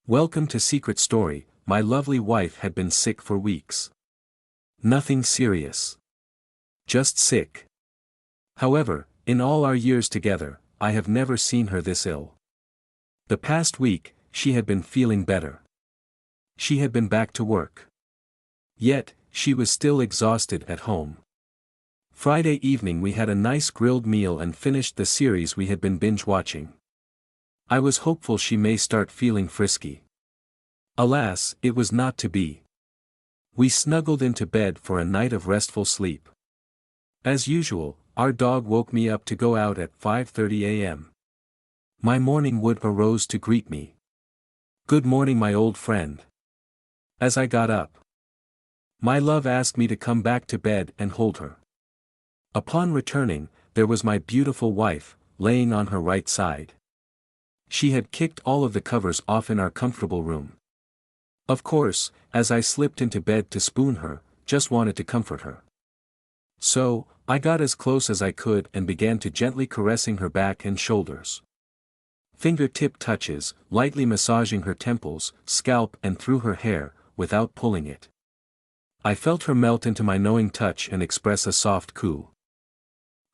Welcome to Secret Story. My lovely wife had been sick for weeks. Nothing serious. Just sick. However, in all our years together, I have never seen her this ill. The past week, she had been feeling better. She had been back to work. Yet, she was still exhausted at home. Friday evening we had a nice grilled meal and finished the series we had been binge-watching. I was hopeful she may start feeling frisky. Alas, it was not to be. We snuggled into bed for a night of restful sleep. As usual, our dog woke me up to go out at 5:30 a.m. My morning wood arose to greet me. "Good morning, my old friend." As I got up, my love asked me to come back to bed and hold her. Upon returning, there was my beautiful wife, laying on her right side. She had kicked all of the covers off in our comfortable room. Of course, as I slipped into bed to spoon her, just wanted to comfort her. So, I got as close as I could and began to gently caressing her back and shoulders. Fingertip touches, lightly massaging her temples, scalp and through her hair, without pulling it. I felt her melt into my knowing touch and express a soft coo.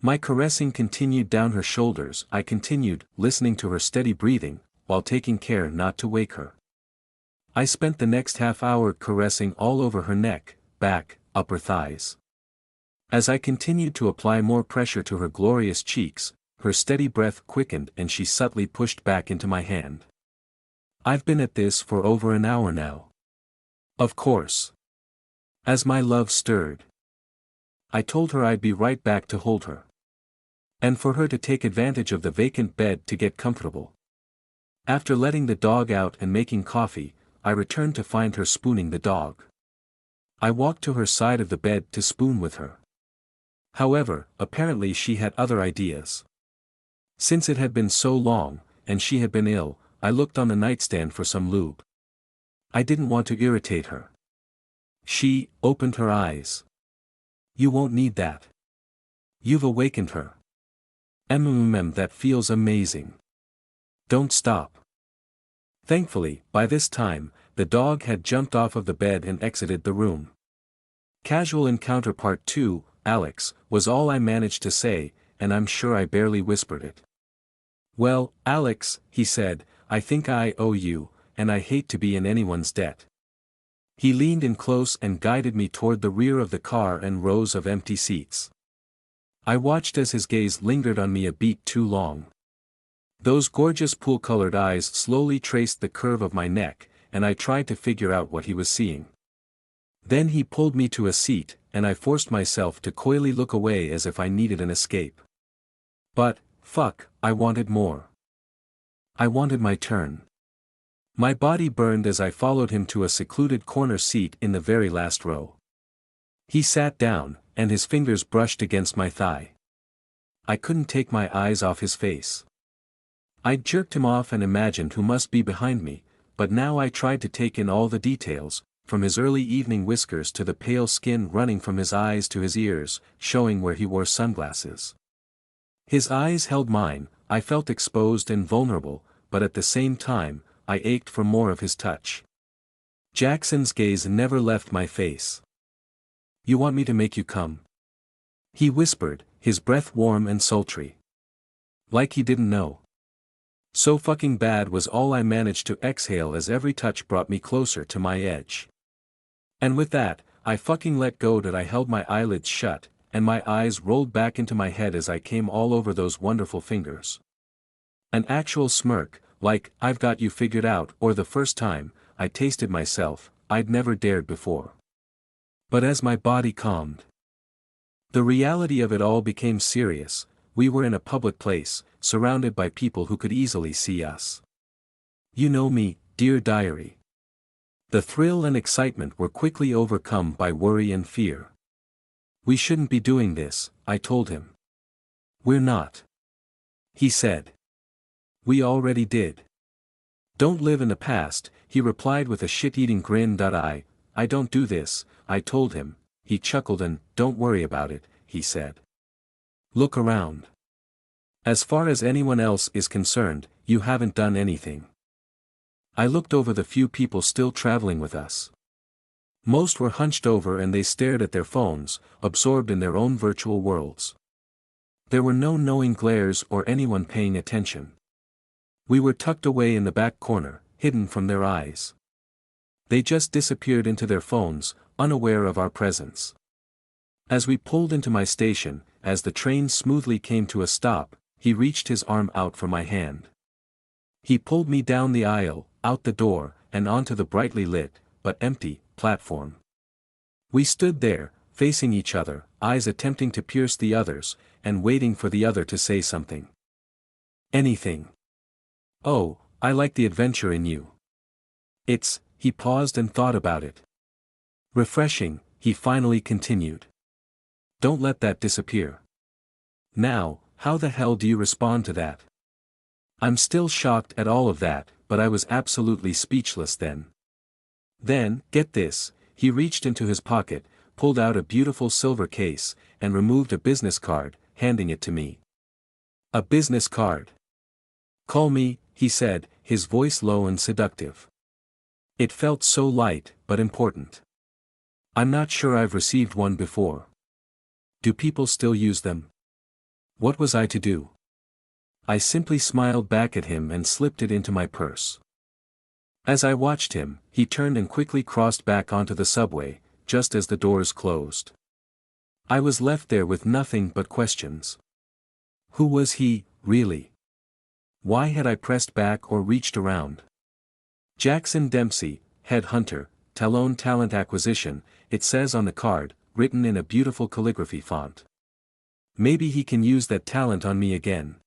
My caressing continued down her shoulders. I continued, listening to her steady breathing, while taking care not to wake her. I spent the next half hour caressing all over her neck, back, upper thighs. As I continued to apply more pressure to her glorious cheeks, her steady breath quickened and she subtly pushed back into my hand. I've been at this for over an hour now. Of course. As my love stirred, I told her I'd be right back to hold her. And for her to take advantage of the vacant bed to get comfortable. After letting the dog out and making coffee, I returned to find her spooning the dog. I walked to her side of the bed to spoon with her. However, apparently she had other ideas. Since it had been so long, and she had been ill, I looked on the nightstand for some lube. I didn't want to irritate her. She opened her eyes. "You won't need that. You've awakened her. That feels amazing. Don't stop." Thankfully, by this time, the dog had jumped off of the bed and exited the room. Casual encounter part 2, Alex, was all I managed to say, and I'm sure I barely whispered it. "Well, Alex," he said, "I think I owe you, and I hate to be in anyone's debt." He leaned in close and guided me toward the rear of the car and rows of empty seats. I watched as his gaze lingered on me a beat too long. Those gorgeous pool-colored eyes slowly traced the curve of my neck, and I tried to figure out what he was seeing. Then he pulled me to a seat, and I forced myself to coyly look away as if I needed an escape. But, fuck, I wanted more. I wanted my turn. My body burned as I followed him to a secluded corner seat in the very last row. He sat down, and his fingers brushed against my thigh. I couldn't take my eyes off his face. I'd jerked him off and imagined who must be behind me, but now I tried to take in all the details, from his early evening whiskers to the pale skin running from his eyes to his ears, showing where he wore sunglasses. His eyes held mine. I felt exposed and vulnerable, but at the same time, I ached for more of his touch. Jackson's gaze never left my face. "You want me to make you come?" he whispered, his breath warm and sultry. Like he didn't know. So fucking bad was all I managed to exhale as every touch brought me closer to my edge. And with that, I fucking let go that I held my eyelids shut, and my eyes rolled back into my head as I came all over those wonderful fingers. An actual smirk, like, "I've got you figured out," or the first time I tasted myself, I'd never dared before. But as my body calmed, the reality of it all became serious. We were in a public place, surrounded by people who could easily see us. You know me, dear diary. The thrill and excitement were quickly overcome by worry and fear. "We shouldn't be doing this," I told him. "We're not," he said. "We already did." "Don't live in the past," he replied with a shit-eating grin. I don't do this," I told him. He chuckled and, "Don't worry about it," he said. "Look around. As far as anyone else is concerned, you haven't done anything." I looked over the few people still traveling with us. Most were hunched over and they stared at their phones, absorbed in their own virtual worlds. There were no knowing glares or anyone paying attention. We were tucked away in the back corner, hidden from their eyes. They just disappeared into their phones, unaware of our presence. As we pulled into my station, as the train smoothly came to a stop, he reached his arm out for my hand. He pulled me down the aisle, out the door, and onto the brightly lit, but empty, platform. We stood there, facing each other, eyes attempting to pierce the other's, and waiting for the other to say something. Anything. Oh, I like the adventure in you. He paused and thought about it. Refreshing, he finally continued. Don't let that disappear. Now, how the hell do you respond to that? I'm still shocked at all of that, but I was absolutely speechless then. Then, get this, he reached into his pocket, pulled out a beautiful silver case, and removed a business card, handing it to me. A business card. Call me, he said, his voice low and seductive. It felt so light, but important. I'm not sure I've received one before. Do people still use them? What was I to do? I simply smiled back at him and slipped it into my purse. As I watched him, he turned and quickly crossed back onto the subway, just as the doors closed. I was left there with nothing but questions. Who was he, really? Why had I pressed back or reached around? Jackson Dempsey, headhunter, Talon Talent Acquisition, it says on the card, written in a beautiful calligraphy font. Maybe he can use that talent on me again.